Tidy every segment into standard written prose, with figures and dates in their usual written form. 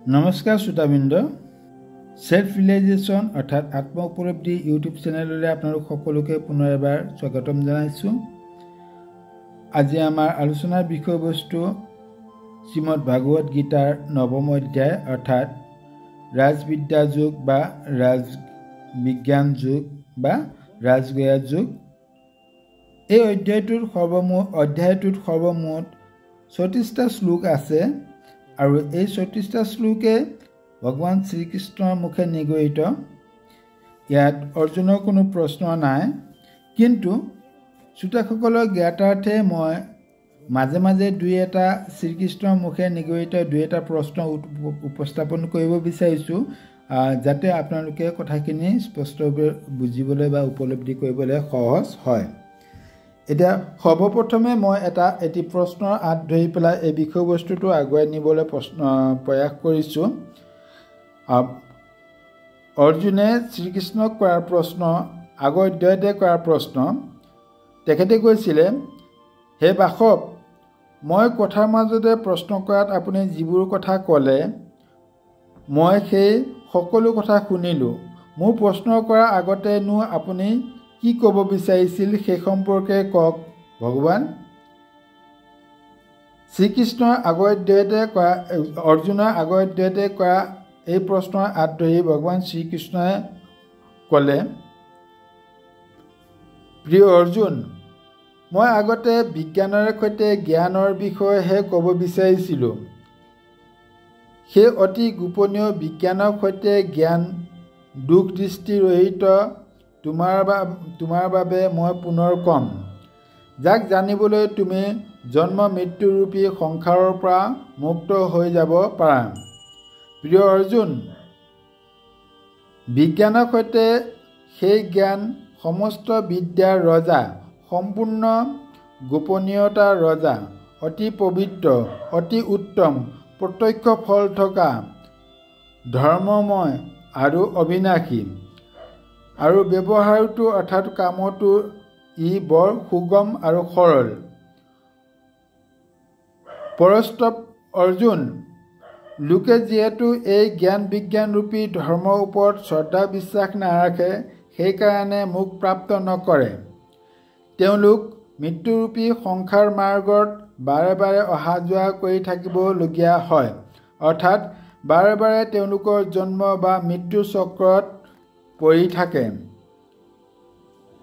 নমস্কাৰ শ্ৰোতাবৃন্দ, self realisation অৰ্থাৎ আত্ম উপলব্ধি ইউটিউব চেনেললৈ আপোনালোক সকলোকে পুনৰ এবাৰ স্বাগতম জনাইছোঁ। আজি আমাৰ আলোচনাৰ বিষয়বস্তু শ্ৰীমদ ভাগৱত গীতাৰ ৯ম অধ্যায় অৰ্থাৎ ৰাজবিদ্যা যুগ বা ৰাজবিজ্ঞান যুগ বা ৰাজগয়া যুগ। এই অধ্যায়টোত সৰ্বমুঠ ৩৬টা শ্লোক আছে আৰু এই ৩৬টা শ্লোকে ভগৱান শ্ৰীকৃষ্ণৰ মুখে নিগৰিত। ইয়াত অৰ্জুনৰ কোনো প্ৰশ্ন নাই, কিন্তু শ্ৰোতাসকলৰ জ্ঞাতাৰ্থে মই মাজে মাজে দুই এটা শ্ৰীকৃষ্ণৰ মুখে নিগৰিত দুই এটা প্ৰশ্ন উপস্থাপন কৰিব বিচাৰিছোঁ, যাতে আপোনালোকে কথাখিনি স্পষ্টভাৱে বুজিবলৈ বা উপলব্ধি কৰিবলৈ সহজ হয়। এতিয়া সৰ্বপ্ৰথমে মই এটি প্ৰশ্নৰ আঁত ধৰি পেলাই এই বিষয়বস্তুটো আগুৱাই নিবলৈ প্ৰয়াস কৰিছোঁ। অৰ্জুনে শ্ৰীকৃষ্ণক কৰাৰ প্ৰশ্ন, আগৰ অধ্যায়তে কৰাৰ প্ৰশ্ন, তেখেতে কৈছিলে, হে বাসৱ, মই কথাৰ মাজতে প্ৰশ্ন কৰাত আপুনি যিবোৰ কথা ক'লে মই সেই সকলো কথা শুনিলোঁ। মোৰ প্ৰশ্ন কৰাৰ আগতেনো আপুনি কি ক'ব বিচাৰিছিল সেই সম্পৰ্কে কওক ভগৱান। শ্ৰীকৃষ্ণৰ অৰ্জুনৰ আগৰ অধ্যায়তে কৰা এই প্ৰশ্নৰ আঁত ধৰি ভগৱান শ্ৰীকৃষ্ণই ক'লে, প্ৰিয় অৰ্জুন, মই আগতে বিজ্ঞানৰ সৈতে জ্ঞানৰ বিষয়েহে ক'ব বিচাৰিছিলোঁ। সেই অতি গোপনীয় বিজ্ঞানৰ সৈতে জ্ঞান দুখ দৃষ্টি ৰহিত তোমাৰ বাবে মই পুনৰ ক'ম, যাক জানিবলৈ তুমি জন্ম মৃত্যুৰূপী সংসাৰৰ পৰা মুক্ত হৈ যাব পাৰা। প্ৰিয় অৰ্জুন, বিজ্ঞানৰ সৈতে সেই জ্ঞান সমস্ত বিদ্যাৰ ৰজা, সম্পূৰ্ণ গোপনীয়তাৰ ৰজা, অতি পবিত্ৰ, অতি উত্তম, প্ৰত্যক্ষ ফল থকা, ধৰ্মময় আৰু অবিনাশী, আৰু ব্যৱহাৰটো অৰ্থাৎ কামতো ই বৰ সুগম আৰু সৰল। পৰস্তপ অৰ্জুন, লোকে যিহেতু এই জ্ঞান বিজ্ঞান ৰূপী ধৰ্মৰ ওপৰত শ্ৰদ্ধা বিশ্বাস নাৰাখে, সেইকাৰণে মোক প্ৰাপ্ত নকৰে। তেওঁলোক মৃত্যুৰূপী সংসাৰ মাৰ্গত বাৰে বাৰে অহা যোৱা কৰি থাকিবলগীয়া হয়, অৰ্থাৎ বাৰে বাৰে তেওঁলোকৰ জন্ম বা মৃত্যু চক্ৰত পৰি থাকে।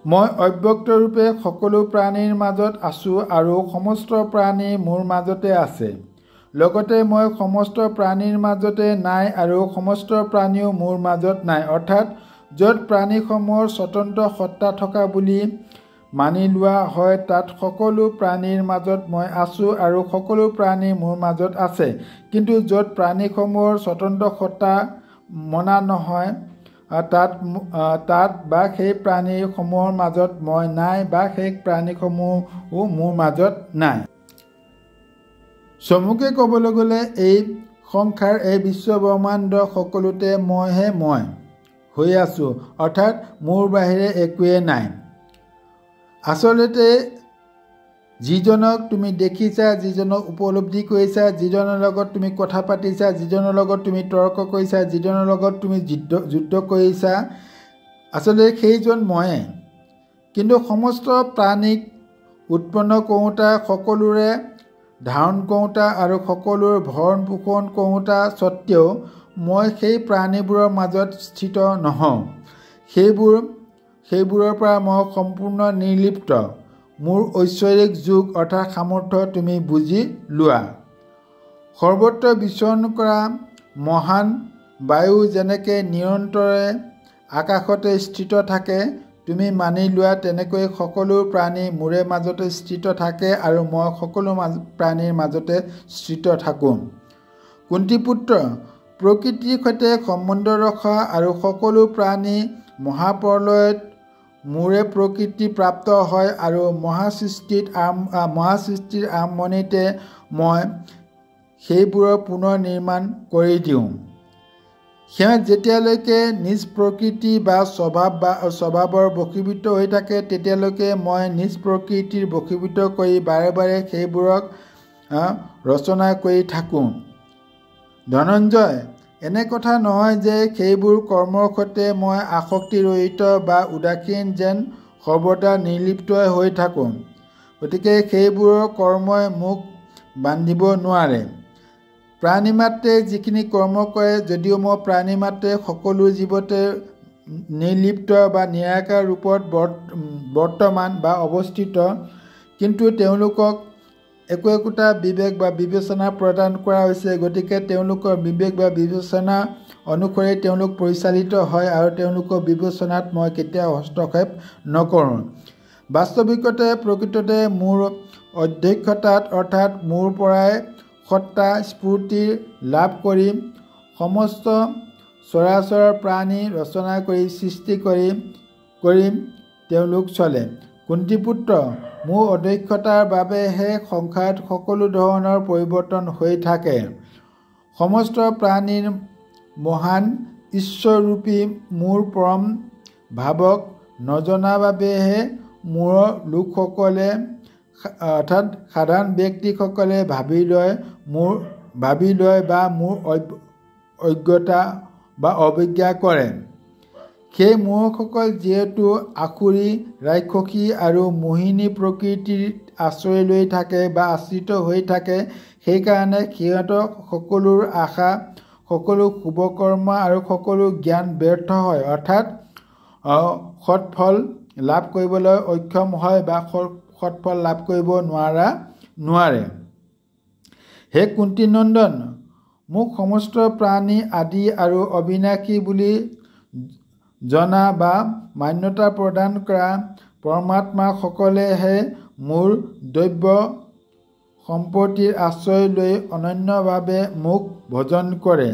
মই অব্যক্তৰূপে সকলো প্ৰাণীৰ মাজত আছোঁ আৰু সমস্ত প্ৰাণী মোৰ মাজতে আছে। লগতে মই সমস্ত প্ৰাণীৰ মাজতে নাই আৰু সমস্ত প্ৰাণীও মোৰ মাজত নাই, অৰ্থাৎ য'ত প্ৰাণীসমূহৰ স্বতন্ত্ৰ সত্তা থকা বুলি মানি লোৱা হয়, তাত সকলো প্ৰাণীৰ মাজত মই আছোঁ আৰু সকলো প্ৰাণী মোৰ মাজত আছে। কিন্তু য'ত প্ৰাণীসমূহৰ স্বতন্ত্ৰ সত্তা মনা নহয়, তাত বা সেই প্ৰাণীসমূহৰ মাজত মই নাই বা সেই প্ৰাণীসমূহো মোৰ মাজত নাই। চমুকে ক'বলৈ গ'লে এই সংসাৰ, এই বিশ্ব ব্ৰহ্মাণ্ড সকলোতে মইহে মই হৈ আছোঁ, অৰ্থাৎ মোৰ বাহিৰে একোৱেই নাই। আচলতে যিজনক তুমি দেখিছা, যিজনক উপলব্ধি কৰিছা, যিজনৰ লগত তুমি কথা পাতিছা, যিজনৰ লগত তুমি তৰ্ক কৰিছা, যিজনৰ লগত তুমি যুদ্ধ কৰিছা, আচলতে সেইজন ময়ে। কিন্তু সমস্ত প্ৰাণীক উৎপন্ন কৰোঁতা, সকলোৰে ধাৰণ কৰোঁতা আৰু সকলোৰে ভৰণ পোষণ কৰোঁতা স্বত্তেও মই সেই প্ৰাণীবোৰৰ মাজত স্থিত নহওঁ। সেইবোৰৰ পৰা মই সম্পূৰ্ণ নিৰ্লিপ্ত। মোৰ ঐশ্বৰিক যোগ অৰ্থাৎ সামৰ্থ্য তুমি বুজি লোৱা। সৰ্বত্ৰ বিচৰণ কৰা মহান বায়ু যেনেকৈ নিৰন্তৰে আকাশতে স্থিত থাকে, তুমি মানি লোৱা তেনেকৈ সকলো প্ৰাণী মোৰে মাজতে স্থিত থাকে আৰু মই সকলো প্ৰাণীৰ মাজতে স্থিত থাকোঁ। কুন্তীপুত্ৰ, প্ৰকৃতিৰ সৈতে সম্বন্ধ ৰখা আৰু সকলো প্ৰাণী মহাপ্ৰলয়ত মোৰে প্ৰকৃতি প্ৰাপ্ত হয় আৰু মহাসৃষ্টিৰ আৰম্ভণিতে মই সেইবোৰৰ পুনৰ নিৰ্মাণ কৰি দিওঁ। সিহঁত যেতিয়ালৈকে নিজ প্ৰকৃতি বা স্বভাৱৰ বশীভূত হৈ থাকে, তেতিয়ালৈকে মই নিজ প্ৰকৃতিৰ বশীভূত কৰি বাৰে বাৰে সেইবোৰক ৰচনা কৰি থাকোঁ। ধনঞ্জয়, এনে কথা নহয় যে সেইবোৰ কৰ্মৰ সৈতে মই আসক্তিৰহিত বা উদাসীন যেন সৰ্বদা নিৰ্লিপ্ত হৈ থাকোঁ। গতিকে সেইবোৰৰ কৰ্মই মোক বান্ধিব নোৱাৰে। প্ৰাণীমাত্ৰে যিখিনি কৰ্ম কৰে, যদিও মই প্ৰাণীমাত্ৰে সকলো জীৱতে নিৰ্লিপ্ত বা নিৰাকাৰ ৰূপত বৰ্তমান বা অৱস্থিত, কিন্তু তেওঁলোকক একোটা বিবেক বা বিবেচনা প্ৰদান কৰা হৈছে। গতিকে তেওঁলোকৰ বিবেক বা বিবেচনা অনুসৰি তেওঁলোক পৰিচালিত হয় আৰু তেওঁলোকৰ বিবেচনাত মই কেতিয়াও হস্তক্ষেপ নকৰোঁ। বাস্তৱিকতে প্ৰকৃততে মোৰ অধ্যক্ষতাত অৰ্থাৎ মোৰ পৰাই সত্তা স্ফূৰ্তি লাভ কৰি সমস্ত চৰাচৰ প্ৰাণী ৰচনা কৰি সৃষ্টি কৰি তেওঁলোক চলে। কুন্তীপুত্ৰ, মোৰ অধ্যক্ষতাৰ বাবেহে সংসাৰত সকলো ধৰণৰ পৰিৱৰ্তন হৈ থাকে। সমস্ত প্ৰাণীৰ মহান ঈশ্বৰৰূপী মোৰ পৰম ভাৱক নজনা বাবেহে মোৰ লোকসকলে অৰ্থাৎ সাধাৰণ ব্যক্তিসকলে ভাবি লয় বা মোৰ অজ্ঞতা বা অৱজ্ঞা কৰে। সেই মূঢ়সকল যিহেতু আসুৰী, ৰাক্ষসী আৰু মোহিনী প্ৰকৃতিৰ আশ্ৰয় লৈ থাকে বা আশ্ৰিত হৈ থাকে, সেইকাৰণে সিহঁতৰ সকলো আশা, সকলো শুভকৰ্ম আৰু সকলো জ্ঞান ব্যৰ্থ হয়, অৰ্থাৎ সৎফল লাভ কৰিবলৈ অক্ষম হয় বা সৎফল লাভ কৰিব নোৱাৰে। হে কুন্তীনন্দন, মোক সমস্ত প্ৰাণী আদি আৰু অবিনাশী বুলি জনা বা মান্যতা প্ৰদান কৰা পৰমাত্মাসকলেহে মোৰ দ্ৰব্য সম্পত্তিৰ আশ্ৰয় লৈ অনন্যভাৱে মোক ভজন কৰে।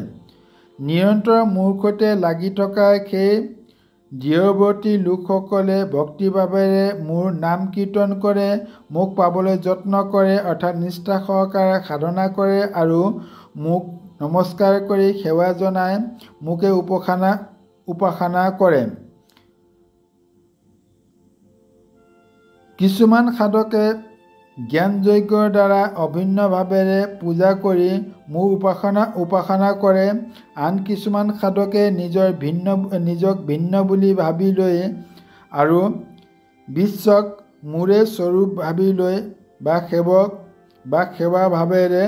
নিৰন্তৰ মোৰ সৈতে লাগি থকা সেই দৃঢ়ৱৰ্তী লোকসকলে ভক্তিভাৱেৰে মোৰ নাম কীৰ্তন কৰে, মোক পাবলৈ যত্ন কৰে, অৰ্থাৎ নিষ্ঠা সহকাৰে সাধনা কৰে আৰু মোক নমস্কাৰ কৰি সেৱা জনাই মোকে উপাসনা কৰে। কিছুমান সাধকে জ্ঞানযজ্ঞৰ দ্বাৰা অভিন্নভাৱেৰে পূজা কৰি মোৰ উপাসনা কৰে। আন কিছুমান সাধকে নিজক ভিন্ন বুলি ভাবি লৈ আৰু বিশ্বক মোৰে স্বৰূপ ভাবি লৈ বা সেৱক বা সেৱা ভাৱেৰে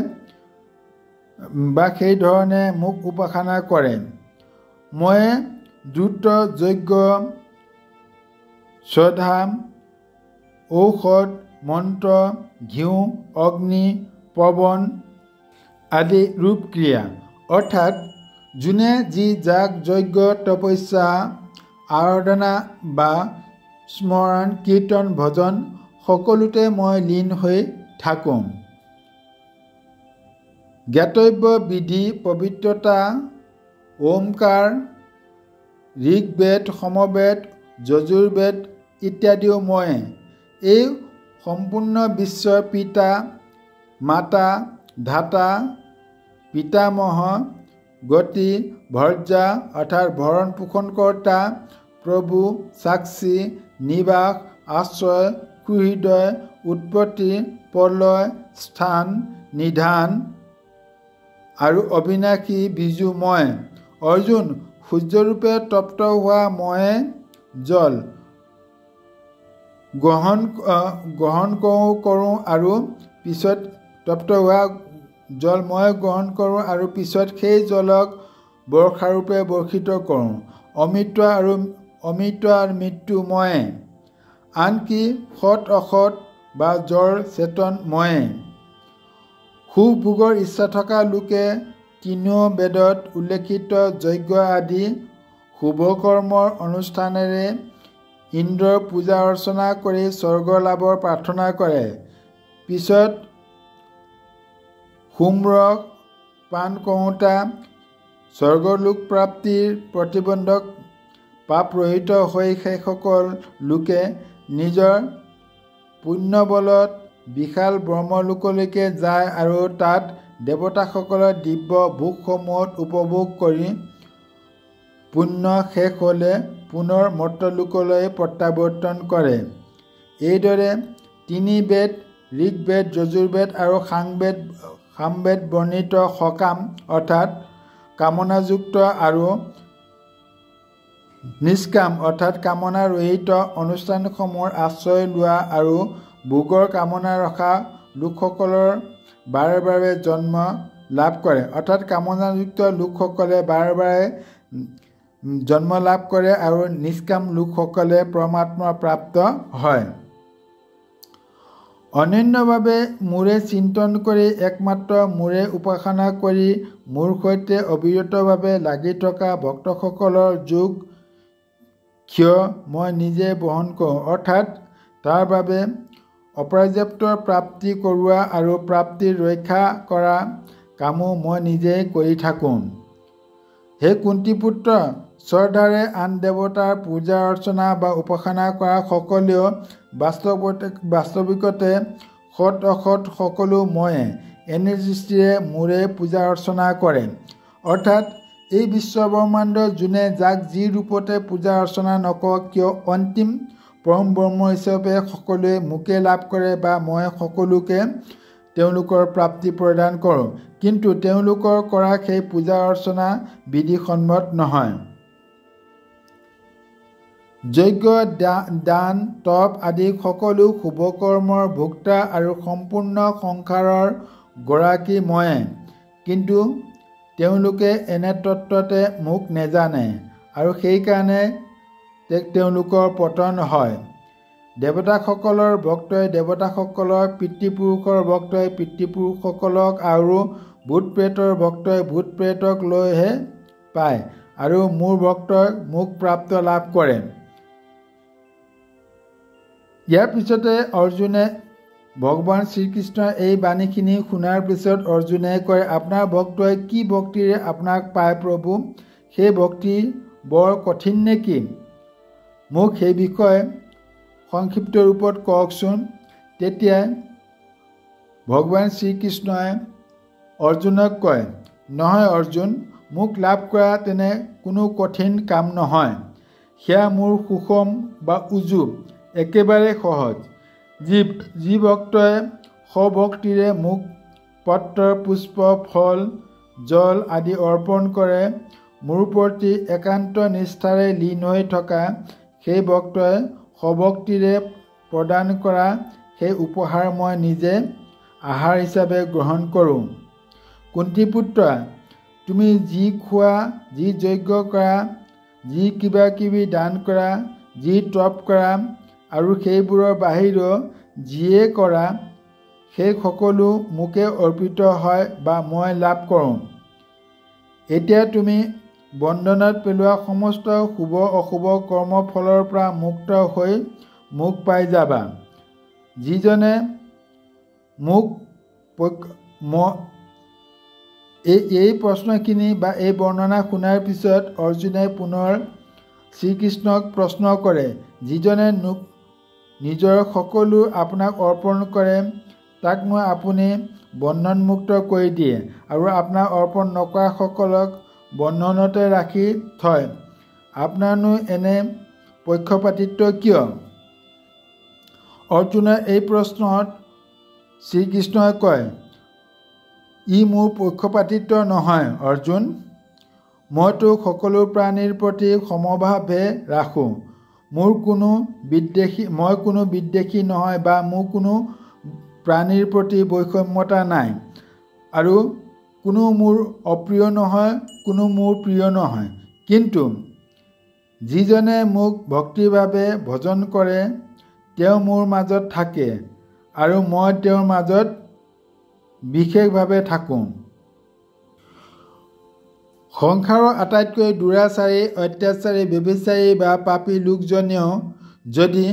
বা সেই ধৰণে মোক উপাসনা কৰে। মই দ্ৰুত যজ্ঞ, শ্ৰদ্ধা, ঔষধ, মন্ত্ৰ, ঘিউ, অগ্নি, পৱন আদি ৰূপক্ৰিয়া, অৰ্থাৎ যোনে যি যাগ যজ্ঞ, তপস্যা, আৰাধনা বা স্মৰণ, কীৰ্তন, ভজন সকলোতে মই লীন হৈ থাকোঁ। জ্ঞাতব্য বিধি, পবিত্ৰতা, ওমকাৰ, ঋগ্বেদ, সমবেদ, যজুৰ্বেদ ইত্যাদিও মই। এই সম্পূৰ্ণ বিশ্বৰ পিতা, মাতা, ধাতা, পিতামহ, গতি, ভৰ্জা অৰ্থাৎ ভৰণ পোষণকৰ্তা, প্ৰভু, সাক্ষী, নিবাস, আশ্ৰয়, সুহৃদয়, উৎপত্তি, প্ৰলয়, স্থান, নিধান আৰু অবিনাশী বিজু মই। অৰ্জুন, সূৰ্যৰূপে তপ্ত হোৱা ময়ে জল গ্ৰহণ কৰোঁ আৰু পিছত তপ্ত হোৱা জল মই গ্ৰহণ কৰোঁ আৰু পিছত সেই জলক বৰ্ষাৰূপে বৰ্ষিত কৰোঁ। অমৃত আৰু মৃত্যু ময়ে। আনকি সৎ অসৎ বা জড় চেতন ময়ে। সুখ ভোগৰ ইচ্ছা থকা লোকে তিনিও বেদত উল্লেখিত যজ্ঞ আদি শুভকৰ্মৰ অনুষ্ঠানেৰে ইন্দ্ৰৰ পূজা অৰ্চনা কৰি স্বৰ্গ লাভৰ প্ৰাৰ্থনা কৰে। পিছত সোমৰস পান কৰোঁতা স্বৰ্গলোক প্ৰাপ্তিৰ প্ৰতিবন্ধক পাপৰহিত হৈ সেইসকল লোকে নিজৰ পুণ্যবলত বিশাল ব্ৰহ্মলোকলৈকে যায় আৰু তাত দেৱতাসকলৰ দিব্য ভোগসমূহত উপভোগ কৰি পুণ্য শেষ হ'লে পুনৰ মৰ্ত্যলোকলৈ প্ৰত্যাৱৰ্তন কৰে। এইদৰে তিনি বেদ ঋগ্বেদ, যজুৰ্বেদ আৰু সামবেদ বৰ্ণিত সকাম অৰ্থাৎ কামনাযুক্ত আৰু নিষ্কাম অৰ্থাৎ কামনা ৰহিত অনুষ্ঠানসমূহৰ আশ্ৰয় লোৱা আৰু ভোগৰ কামনা ৰখা লোকসকলৰ বাৰে বাৰে জন্ম লাভ কৰে অৰ্থাৎ কামনাযুক্ত লোকসকলে বাৰে বাৰে জন্ম লাভ কৰে আৰু নিষ্কাম লোকসকলে পৰমাত্মা প্ৰাপ্ত হয়। অনন্যভাৱে মোৰে চিন্তন কৰি একমাত্ৰ মোৰে উপাসনা কৰি মোৰ সৈতে অবিৰতভাৱে লাগি থকা ভক্তসকলৰ যোগ ক্ষয় মই নিজে বহন কৰোঁ অৰ্থাৎ তাৰ বাবে অপৰ্যাপ্ত প্ৰাপ্তি কৰোৱা আৰু প্ৰাপ্তি ৰক্ষা কৰা কামো মই নিজেই কৰি থাকোঁ। হে কুন্তীপুত্ৰ, শ্ৰদ্ধাৰে আন দেৱতাৰ পূজা অৰ্চনা বা উপাসনা কৰা সকলেও বাস্তৱিকতে সৎ অসৎ সকলো ময়ে এনে দৃষ্টিৰে মোৰে পূজা অৰ্চনা কৰে অৰ্থাৎ এই বিশ্বব্ৰহ্মাণ্ড যোনে যাক যি ৰূপতে পূজা অৰ্চনা নকৰক কিয় অন্তিম পৰম ব্ৰহ্ম হিচাপে সকলোৱে মোকে লাভ কৰে বা মই সকলোকে তেওঁলোকৰ প্ৰাপ্তি প্ৰদান কৰোঁ কিন্তু তেওঁলোকৰ কৰা সেই পূজা অৰ্চনা বিধিসন্মত নহয়। যজ্ঞ দান তপ আদি সকলো শুভকৰ্মৰ ভোক্তা আৰু সম্পূৰ্ণ সংসাৰৰ গৰাকী ময়ে কিন্তু তেওঁলোকে এনে তত্ত্বতে মোক নেজানে আৰু সেইকাৰণে তেওঁলোকৰ পতন হয়। দেৱতাসকলৰ ভক্তই দেৱতাসকলৰ পিতৃপুৰুষৰ ভক্তই পিতৃপুৰুষসকলক আৰু ভূত প্ৰেতৰ ভক্তই ভূত প্ৰেতক লৈহে পায় আৰু মোৰ ভক্তই মোক প্ৰাপ্ত লাভ কৰে। ইয়াৰ পিছতে অৰ্জুনে ভগৱান শ্ৰীকৃষ্ণৰ এই বাণীখিনি শুনাৰ পিছত অৰ্জুনে কয় আপোনাৰ ভক্তই কি ভক্তিৰে আপোনাক পায় প্ৰভু সেই ভক্তি বৰ কঠিন নেকি মোক সেই বিষয়ে সংক্ষিপ্ত ৰূপত কওকচোন। তেতিয়া ভগৱান শ্ৰীকৃষ্ণই অৰ্জুনক কয় নহয় অৰ্জুন মোক লাভ কৰা তেনে কোনো কঠিন কাম নহয় সেয়া মোৰ সুষম বা উজু একেবাৰে সহজ। যি ভক্তই সভক্তিৰে মোক পত্ৰ পুষ্প ফল জল আদি অৰ্পণ কৰে মোৰ প্ৰতি একান্ত নিষ্ঠাৰে লীন হৈ থকা সেই ভক্তই সভক্তিৰে প্ৰদান কৰা সেই উপহাৰ মই নিজে আহাৰ হিচাপে গ্ৰহণ কৰোঁ। কুন্তীপুত্ৰ তুমি যি খোৱা যি যজ্ঞ কৰা যি কিবা কিবি দান কৰা যি তপ কৰা আৰু সেইবোৰৰ বাহিৰেও যিয়ে কৰা সেই সকলো মোকে অৰ্পিত হয় বা মই লাভ কৰোঁ। এতিয়া তুমি বন্ধনত পেলোৱা সমস্ত শুভ অশুভ কৰ্মফলৰ পৰা মুক্ত হৈ মোক পাই যাবা। যিজনে মোক এই প্ৰশ্নখিনি বা এই বৰ্ণনা শুনাৰ পিছত অৰ্জুনে পুনৰ শ্ৰীকৃষ্ণক প্ৰশ্ন কৰে যিজনে নিজৰ সকলো আপোনাক অৰ্পণ কৰে তাকনো আপুনি বন্ধনমুক্ত কৰি দিয়ে আৰু আপোনাক অৰ্পণ নকৰা সকলক বন্ধনতে ৰাখি থয় আপোনাৰনো এনে পক্ষপাতিত্ব কিয়? অৰ্জুনৰ এই প্ৰশ্নত শ্ৰীকৃষ্ণই কয় ই মোৰ পক্ষপাতিত্ব নহয় অৰ্জুন মইতো সকলো প্ৰাণীৰ প্ৰতি সমভাৱে ৰাখোঁ মই কোনো বিদ্বেষী নহয় বা মোৰ কোনো প্ৰাণীৰ প্ৰতি বৈষম্যতা নাই আৰু কোনো মোৰ অপ্ৰিয় নহয় কোনো মোৰ প্ৰিয় নহয় কিন্তু যিজনে মোক ভক্তিভাৱে ভজন কৰে তেওঁ মোৰ মাজত থাকে আৰু মই তেওঁৰ মাজত বিশেষভাৱে থাকোঁ। সংসাৰৰ আটাইতকৈ দুৰাচাৰী অত্যাচাৰী ব্যভিচাৰী বা পাপী লোকজনেও যদি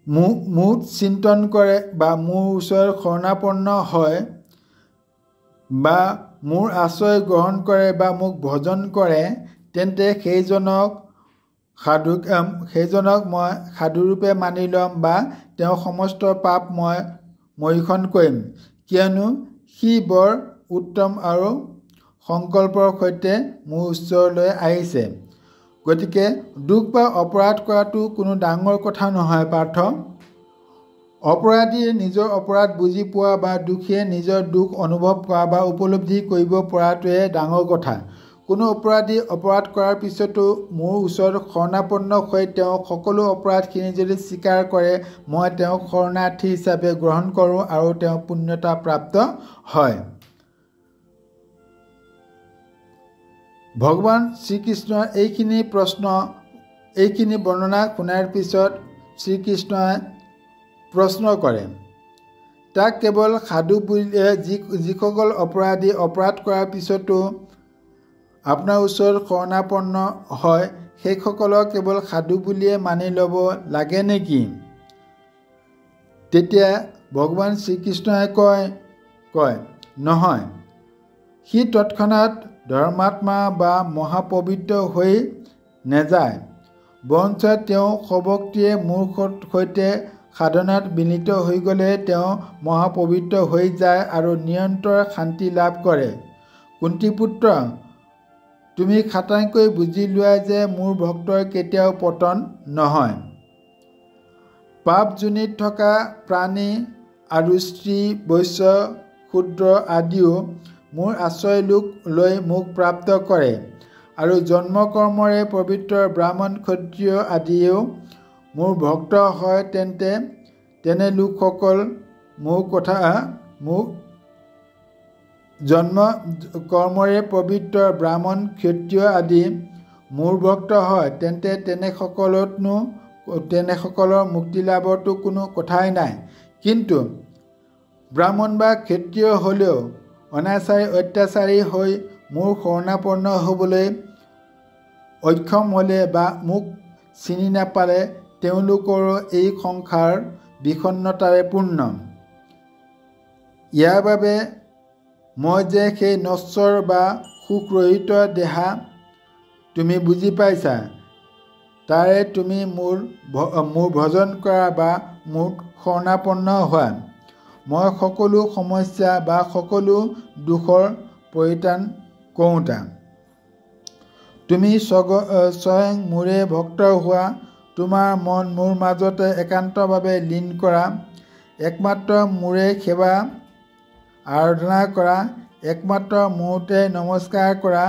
মোক চিন্তন কৰে বা মোৰ ওচৰত শৰণাপন্ন হয় বা মোৰ আশ্ৰয় গ্ৰহণ কৰে বা মোক ভজন কৰে তেন্তে সেইজনক মই সাধুৰূপে মানি ল'ম বা তেওঁৰ সমস্ত পাপ মই মৰীখন কৰিম কিয়নো সি বৰ উত্তম আৰু সংকল্পৰ সৈতে মোৰ ওচৰলৈ আহিছে। গতিকে দুখ বা অপৰাধ কৰাটো কোনো ডাঙৰ কথা নহয় পাৰ্থ অপৰাধীয়ে নিজৰ অপৰাধ বুজি পোৱা বা দোষীয়ে নিজৰ দুখ অনুভৱ কৰা বা উপলব্ধি কৰিব পৰাটোৱে ডাঙৰ কথা। কোনো অপৰাধী অপৰাধ কৰাৰ পিছতো মোৰ ওচৰত শৰণাপন্ন হৈ তেওঁ সকলো অপৰাধখিনি যদি স্বীকাৰ কৰে, মই তেওঁক শৰণাৰ্থী হিচাপে গ্ৰহণ কৰোঁ আৰু তেওঁ পুণ্যতা প্ৰাপ্ত হয়। ভগৱান শ্ৰীকৃষ্ণৰ এইখিনি বৰ্ণনা শুনাৰ পিছত শ্ৰীকৃষ্ণই প্ৰশ্ন কৰে, তাক কেৱল সাধু বুলিয়ে যিসকল অপৰাধী অপৰাধ কৰাৰ পিছতো আপোনাৰ ওচৰত শৰণাপন্ন হয়, সেইসকলক কেৱল সাধু বুলিয়ে মানি ল'ব লাগে নেকি? তেতিয়া ভগৱান শ্ৰীকৃষ্ণই কয় নহয়, সি তৎক্ষণাৎ ধৰ্মাত্মা বা মহাপবিত্ৰ হৈ নেযায়, বৰঞ্চ তেওঁ স্বভক্তিয়ে মোৰ সৈতে সাধনাত মিলিত হৈ গ'লে তেওঁ মহাপবিত্ৰ হৈ যায় আৰু নিৰন্তৰ শান্তি লাভ কৰে। কুন্তীপুত্ৰ, তুমি খাটাংকৈ বুজি লোৱা যে মোৰ ভক্তৰ কেতিয়াও পতন নহয়। পাপ যোনিত থকা প্ৰাণী আৰু স্ত্ৰী, বৈশ্য, শূদ্ৰ আদিও মোৰ আশ্ৰয় লৈ মোক প্ৰাপ্ত কৰে আৰু জন্মকৰ্মৰে পবিত্ৰ ব্ৰাহ্মণ ক্ষত্ৰিয় আদিয়েও মোৰ ভক্ত হয়। তেনে লোকসকল মোক জন্ম কৰ্মৰে পবিত্ৰ ব্ৰাহ্মণ ক্ষত্ৰিয় আদি মোৰ ভক্ত হয়, তেনেসকলৰ মুক্তি লাভৰতো কোনো কথাই নাই। কিন্তু ব্ৰাহ্মণ বা ক্ষত্ৰিয় হ'লেও অনাচাৰী অত্যাচাৰী হৈ মোৰ শৰণাপন্ন হ'বলৈ অক্ষম হ'লে বা মোক চিনি নাপালে তেওঁলোকৰো এই সংসাৰ বিষণ্ণতাৰে পূৰ্ণ। ইয়াৰ বাবে মই যে সেই নশ্বৰ বা সুখৰহিত দেহা তুমি বুজি পাইছা, তাৰে তুমি মোৰ ভজন কৰা বা মোৰ শৰণাপন্ন হোৱা। মই সকলো সমস্যা বা সকলো দুখৰ পৰিত্ৰাণ কৰোঁতা। তুমি স্বয়ং মোৰে ভক্ত হোৱা, তোমাৰ মন মোৰ মাজতে একান্তভাৱে লীন কৰা, একমাত্ৰ মোৰে সেৱা আৰাধনা কৰা, একমাত্ৰ মোৰতে নমস্কাৰ কৰা।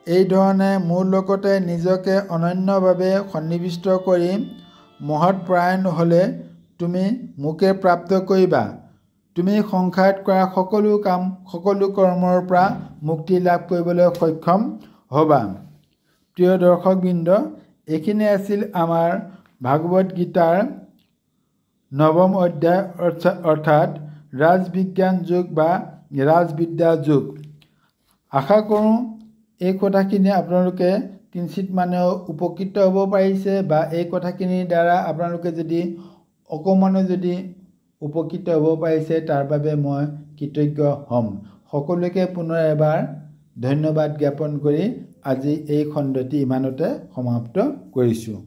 এইধৰণে মোৰ লগতে নিজকে অনন্যভাৱে সন্নিৱিষ্ট কৰি মহৎপৰায়ণ হ'লে তুমি মোকে প্ৰাপ্ত কৰিবা। তুমি সংসাৰত কৰা সকলো কাম, সকলো কৰ্মৰ পৰা মুক্তি লাভ কৰিবলৈ সক্ষম হ'বা। প্ৰিয় দৰ্শকবৃন্দ, এইখিনি আছিল আমাৰ ভাগৱত গীতাৰ ৯ম অধ্যায় অৰ্থাৎ ৰাজবিজ্ঞান যুগ বা ৰাজবিদ্যা যুগ। আশা কৰোঁ এই কথাখিনি আপোনালোকে কিঞ্চিত মানেও উপকৃত হ'ব পাৰিছে বা এই কথাখিনিৰ দ্বাৰা আপোনালোকে যদি অকণমানো যদি উপকৃত হ'ব পাৰিছে তাৰ বাবে মই কৃতজ্ঞ হ'ম। সকলোকে পুনৰ এবাৰ ধন্যবাদ জ্ঞাপন কৰি আজি এই খণ্ডটি ইমানতে সমাপ্ত কৰিছোঁ।